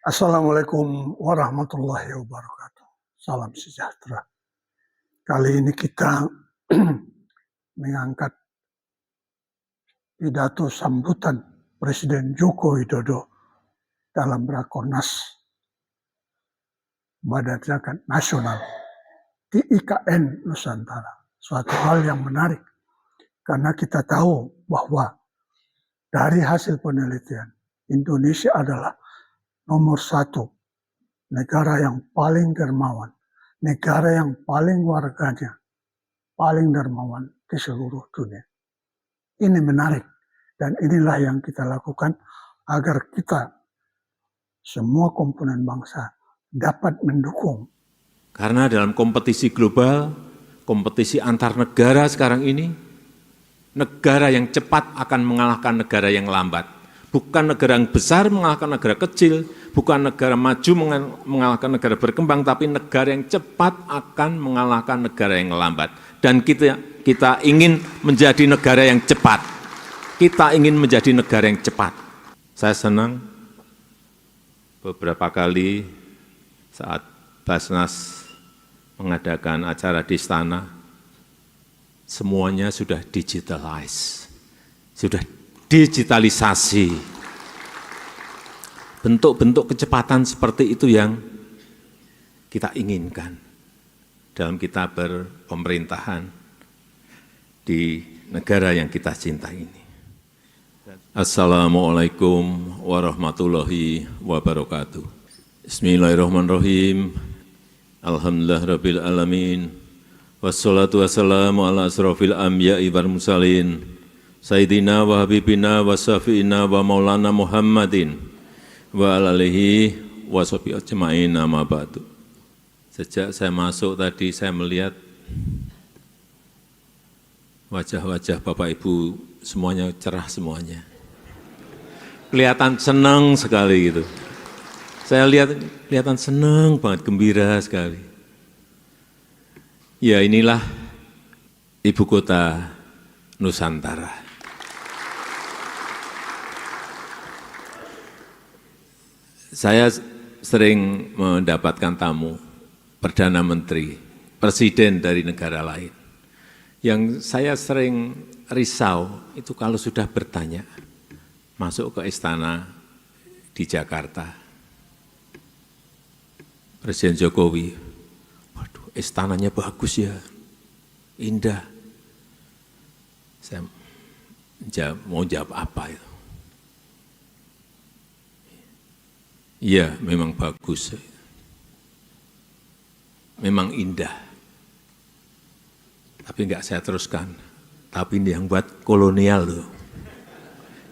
Assalamualaikum warahmatullahi wabarakatuh. Salam sejahtera. Kali ini kita mengangkat pidato sambutan Presiden Joko Widodo dalam Rakornas Badan Zakat Nasional di IKN Nusantara. Suatu hal yang menarik karena kita tahu bahwa dari hasil penelitian Indonesia adalah nomor 1 negara yang paling dermawan, negara yang paling warganya paling dermawan di seluruh dunia. Ini menarik dan inilah yang kita lakukan agar kita semua komponen bangsa dapat mendukung. Karena dalam kompetisi global, kompetisi antar negara sekarang ini, negara yang cepat akan mengalahkan negara yang lambat. Bukan negara yang besar mengalahkan negara kecil, bukan negara maju mengalahkan negara berkembang, tapi negara yang cepat akan mengalahkan negara yang lambat. Dan kita ingin menjadi negara yang cepat. Kita ingin menjadi negara yang cepat. Saya senang beberapa kali saat Basnas mengadakan acara di istana, semuanya sudah digitalize, sudah digitalisasi. Bentuk-bentuk kecepatan seperti itu yang kita inginkan dalam kita berpemerintahan di negara yang kita cintai ini. Assalamualaikum warahmatullahi wabarakatuh. Bismillahirrahmanirrahim. Alhamdulillahirabbil alamin. Wassalatu wassalamu ala asrofil anbiya'i wal mursalin. Sayyidina wa habibina wa syafi'ina wa maulana Muhammadin wa alihi wa sahbihi ajma'in, amma ba'du. Sejak saya masuk tadi saya melihat wajah-wajah Bapak Ibu semuanya cerah semuanya. Kelihatan senang sekali gitu. Saya lihat kelihatan senang banget, gembira sekali. Ya, inilah ibu kota Nusantara. Saya sering mendapatkan tamu, Perdana Menteri, Presiden dari negara lain. Yang saya sering risau itu kalau sudah bertanya, masuk ke istana di Jakarta. Presiden Jokowi, waduh istananya bagus ya, indah. Saya mau jawab apa itu? Iya, memang bagus. Memang indah. Tapi enggak saya teruskan. Tapi ini yang buat kolonial loh.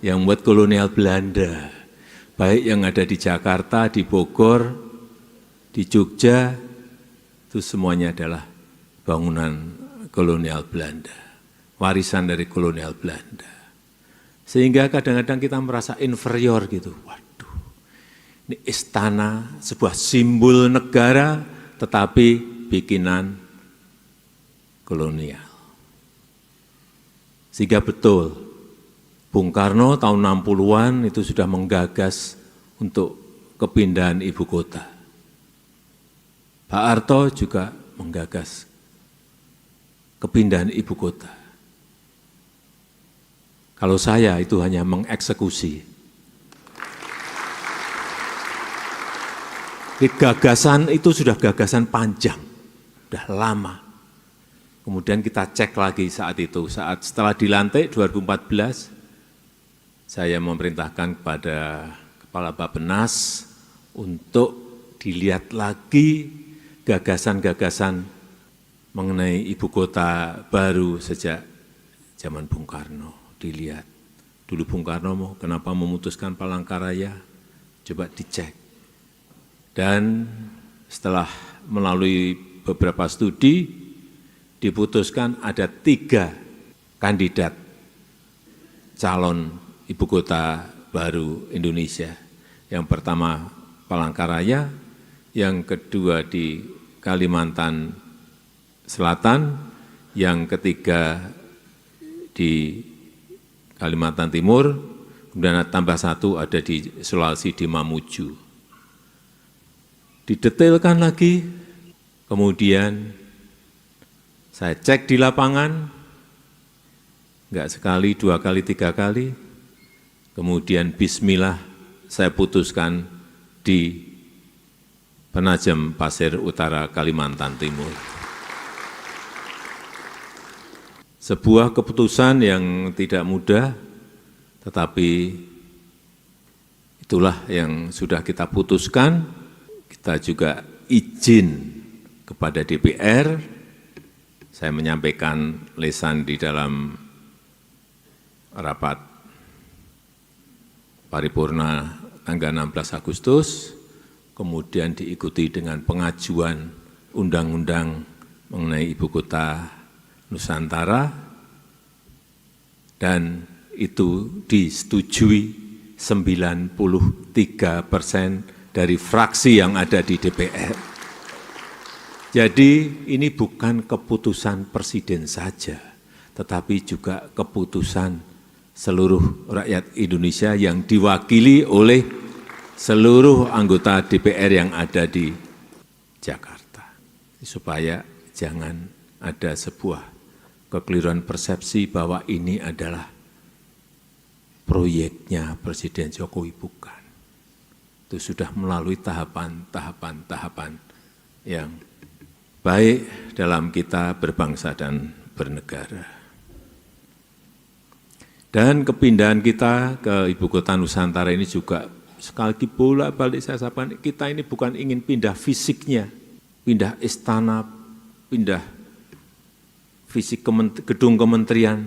Yang buat kolonial Belanda. Baik yang ada di Jakarta, di Bogor, di Jogja, itu semuanya adalah bangunan kolonial Belanda. Warisan dari kolonial Belanda. Sehingga kadang-kadang kita merasa inferior gitu. Ini istana, sebuah simbol negara, tetapi bikinan kolonial. Sehingga betul, Bung Karno tahun 60-an itu sudah menggagas untuk kepindahan ibu kota. Pak Harto juga menggagas kepindahan ibu kota. Kalau saya itu hanya mengeksekusi. Gagasan itu sudah gagasan panjang, sudah lama. Kemudian kita cek lagi saat itu, setelah dilantik 2014, saya memerintahkan kepada Kepala Bappenas untuk dilihat lagi gagasan-gagasan mengenai ibu kota baru sejak zaman Bung Karno. Dilihat, dulu Bung Karno kenapa memutuskan Palangkaraya, coba dicek. Dan setelah melalui beberapa studi, diputuskan ada 3 kandidat calon ibu kota baru Indonesia. Yang pertama Palangkaraya, yang kedua di Kalimantan Selatan, yang ketiga di Kalimantan Timur, kemudian tambah 1 ada di Sulawesi di Mamuju. didetailkan lagi, kemudian saya cek di lapangan, enggak sekali, 2 kali, 3 kali, kemudian bismillah saya putuskan di Penajam Pasir Utara, Kalimantan Timur. Sebuah keputusan yang tidak mudah, tetapi itulah yang sudah kita putuskan. Kita juga izin kepada DPR, saya menyampaikan lisan di dalam rapat paripurna tanggal 16 Agustus, kemudian diikuti dengan pengajuan undang-undang mengenai ibu kota Nusantara, dan itu disetujui 93% dari fraksi yang ada di DPR. Jadi ini bukan keputusan presiden saja, tetapi juga keputusan seluruh rakyat Indonesia yang diwakili oleh seluruh anggota DPR yang ada di Jakarta. Supaya jangan ada sebuah kekeliruan persepsi bahwa ini adalah proyeknya Presiden Jokowi, bukan. Itu sudah melalui tahapan yang baik dalam kita berbangsa dan bernegara. Dan kepindahan kita ke ibu kota Nusantara ini juga sekali lagi bolak-balik saya sampaikan, kita ini bukan ingin pindah fisiknya, pindah istana, pindah fisik gedung kementerian,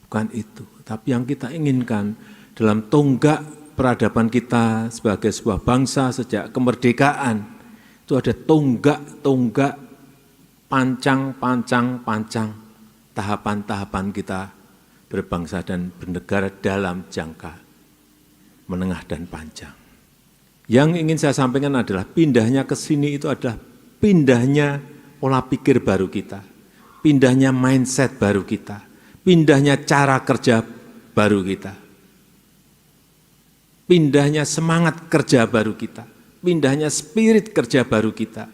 bukan itu. Tapi yang kita inginkan dalam tonggak peradaban kita sebagai sebuah bangsa sejak kemerdekaan, itu ada tonggak-tonggak, pancang, tahapan-tahapan kita berbangsa dan bernegara dalam jangka menengah dan panjang. Yang ingin saya sampaikan adalah pindahnya ke sini itu adalah pindahnya pola pikir baru kita, pindahnya mindset baru kita, pindahnya cara kerja baru kita, pindahnya semangat kerja baru kita, pindahnya spirit kerja baru kita,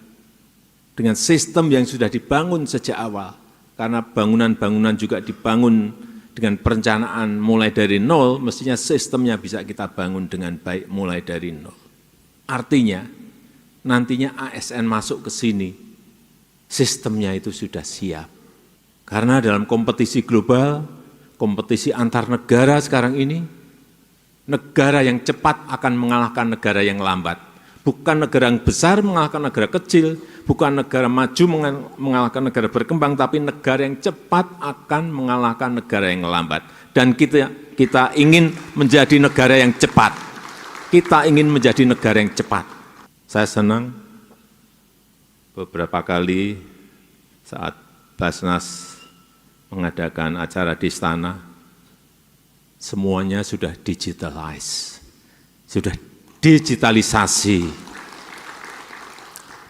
dengan sistem yang sudah dibangun sejak awal, karena bangunan-bangunan juga dibangun dengan perencanaan mulai dari nol, mestinya sistemnya bisa kita bangun dengan baik mulai dari nol. Artinya, nantinya ASN masuk ke sini, sistemnya itu sudah siap. Karena dalam kompetisi global, kompetisi antar negara sekarang ini, negara yang cepat akan mengalahkan negara yang lambat. Bukan negara yang besar mengalahkan negara kecil, bukan negara maju mengalahkan negara berkembang, tapi negara yang cepat akan mengalahkan negara yang lambat. Dan kita ingin menjadi negara yang cepat. Kita ingin menjadi negara yang cepat. Saya senang beberapa kali saat Basnas mengadakan acara di istana, semuanya sudah digitalisasi.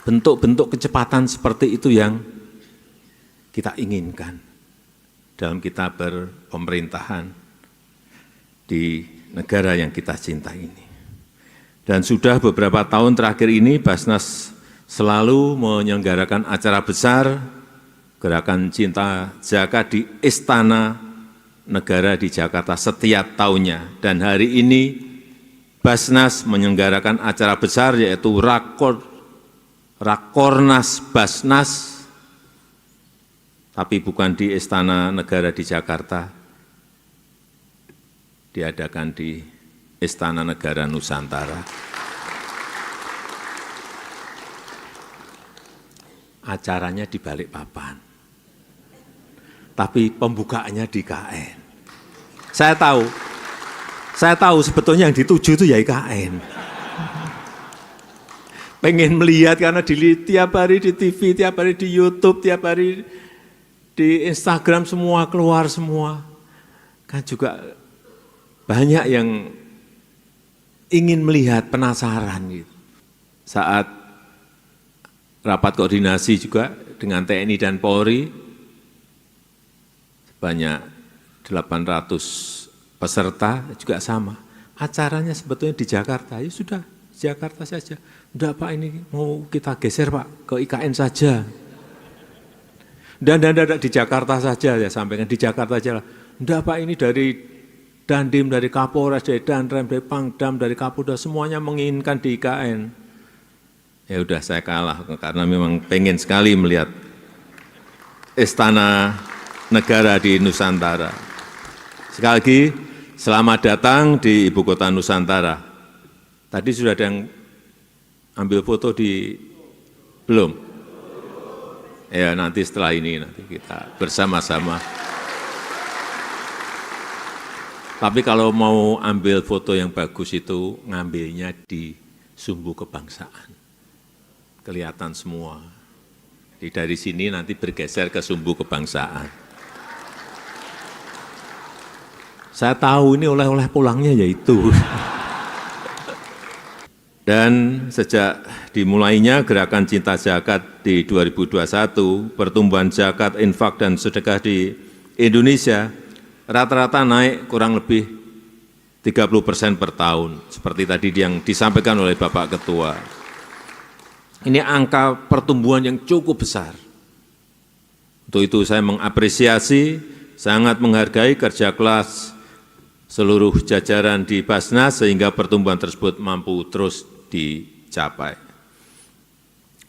Bentuk-bentuk kecepatan seperti itu yang kita inginkan dalam kita berpemerintahan di negara yang kita cintai ini. Dan sudah beberapa tahun terakhir ini Basnas selalu menyelenggarakan acara besar Gerakan Cinta Zakat di Istana Negara di Jakarta setiap tahunnya. Dan hari ini Basnas menyelenggarakan acara besar yaitu Rakornas Basnas, tapi bukan di Istana Negara di Jakarta, diadakan di Istana Negara Nusantara. Acaranya di Balikpapan, tapi pembukaannya di IKN. Saya tahu sebetulnya yang dituju itu ya IKN. Pengen melihat karena tiap hari di TV, tiap hari di YouTube, tiap hari di Instagram semua keluar semua. Kan juga banyak yang ingin melihat, penasaran gitu. Saat rapat koordinasi juga dengan TNI dan Polri, sebanyak 800 peserta juga sama. Acaranya sebetulnya di Jakarta, ya sudah Jakarta saja. Enggak Pak, ini mau kita geser Pak ke IKN saja. Dan di Jakarta saja, ya sampaikan di Jakarta saja lah. Enggak Pak, ini dari Dandim, dari Kapolres, dari Danrem, dari Pangdam, dari Kapolda, semuanya menginginkan di IKN. Ya udah saya kalah, karena memang pengen sekali melihat istana negara di Nusantara. Sekali lagi, selamat datang di Ibu Kota Nusantara. Tadi sudah ada yang ambil foto di, belum? Ya nanti setelah ini, nanti kita bersama-sama. Tapi kalau mau ambil foto yang bagus itu, ngambilnya di Sumbu Kebangsaan. Kelihatan semua. Dari sini nanti bergeser ke Sumbu Kebangsaan. Saya tahu ini oleh-oleh pulangnya yaitu. Dan sejak dimulainya gerakan cinta zakat di 2021, pertumbuhan zakat, infak, dan sedekah di Indonesia rata-rata naik kurang lebih 30% per tahun. Seperti tadi yang disampaikan oleh Bapak Ketua. Ini angka pertumbuhan yang cukup besar. Untuk itu saya mengapresiasi, sangat menghargai kerja keras seluruh jajaran di Basnas sehingga pertumbuhan tersebut mampu terus dicapai.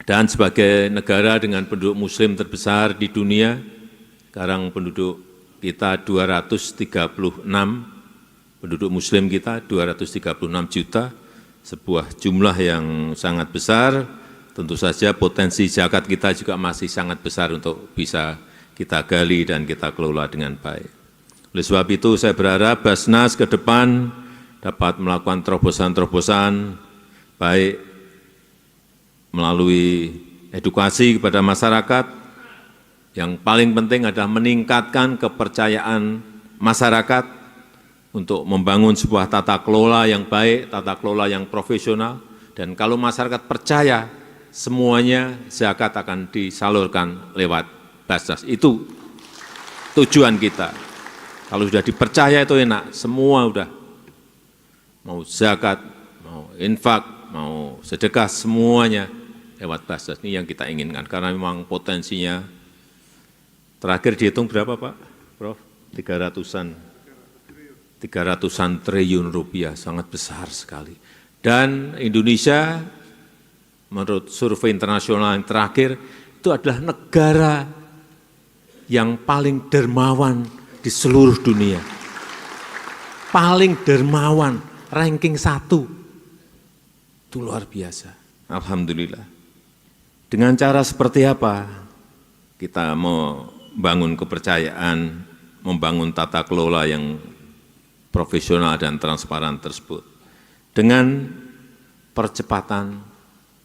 Dan sebagai negara dengan penduduk muslim terbesar di dunia, sekarang penduduk kita 236, penduduk muslim kita 236 juta, sebuah jumlah yang sangat besar. Tentu saja potensi zakat kita juga masih sangat besar untuk bisa kita gali dan kita kelola dengan baik. Oleh sebab itu saya berharap Basnas ke depan dapat melakukan terobosan-terobosan baik melalui edukasi kepada masyarakat. Yang paling penting adalah meningkatkan kepercayaan masyarakat untuk membangun sebuah tata kelola yang baik, tata kelola yang profesional. Dan kalau masyarakat percaya, semuanya zakat akan disalurkan lewat Basnas. Itu tujuan kita. Kalau sudah dipercaya itu enak, semua udah. Mau zakat, mau infak, mau sedekah, semuanya lewat Basnas. Ini yang kita inginkan, karena memang potensinya, terakhir dihitung berapa Pak, Prof? 300-an triliun rupiah, sangat besar sekali. Dan Indonesia, menurut survei internasional yang terakhir, itu adalah negara yang paling dermawan di seluruh dunia. Paling dermawan, ranking 1. Itu luar biasa. Alhamdulillah. Dengan cara seperti apa kita membangun kepercayaan, membangun tata kelola yang profesional dan transparan tersebut? Dengan percepatan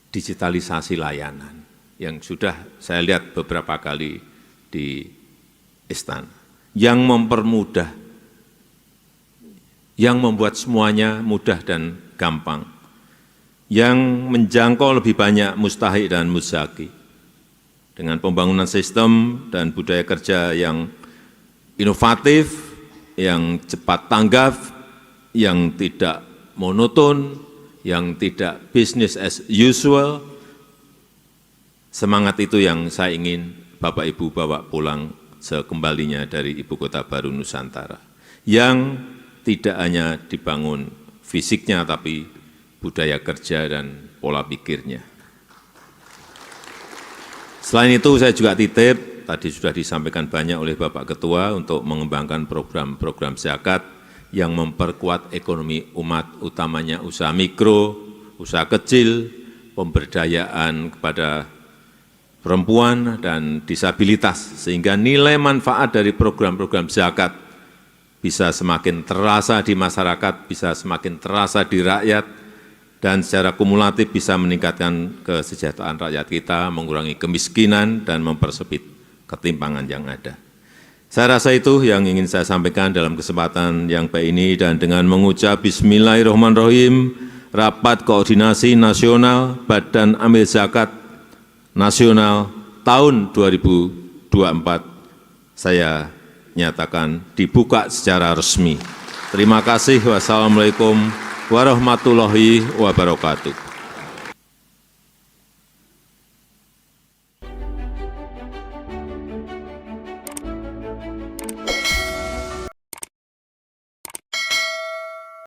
digitalisasi layanan yang sudah saya lihat beberapa kali di istana, yang mempermudah, yang membuat semuanya mudah dan gampang, yang menjangkau lebih banyak mustahik dan muzaki, dengan pembangunan sistem dan budaya kerja yang inovatif, yang cepat tanggap, yang tidak monoton, yang tidak business as usual. Semangat itu yang saya ingin Bapak Ibu bawa pulang sekembalinya dari Ibu Kota Baru Nusantara. Yang tidak hanya dibangun fisiknya, tapi budaya kerja dan pola pikirnya. Selain itu saya juga titip, tadi sudah disampaikan banyak oleh Bapak Ketua, untuk mengembangkan program-program zakat yang memperkuat ekonomi umat, utamanya usaha mikro, usaha kecil, pemberdayaan kepada perempuan dan disabilitas, sehingga nilai manfaat dari program-program zakat bisa semakin terasa di masyarakat, bisa semakin terasa di rakyat, dan secara kumulatif bisa meningkatkan kesejahteraan rakyat kita, mengurangi kemiskinan, dan mempersempit ketimpangan yang ada. Saya rasa itu yang ingin saya sampaikan dalam kesempatan yang baik ini, dan dengan mengucap Bismillahirrahmanirrahim, Rapat Koordinasi Nasional Badan Amil Zakat Nasional tahun 2024 saya nyatakan dibuka secara resmi. Terima kasih. Wassalamualaikum warahmatullahi wabarakatuh.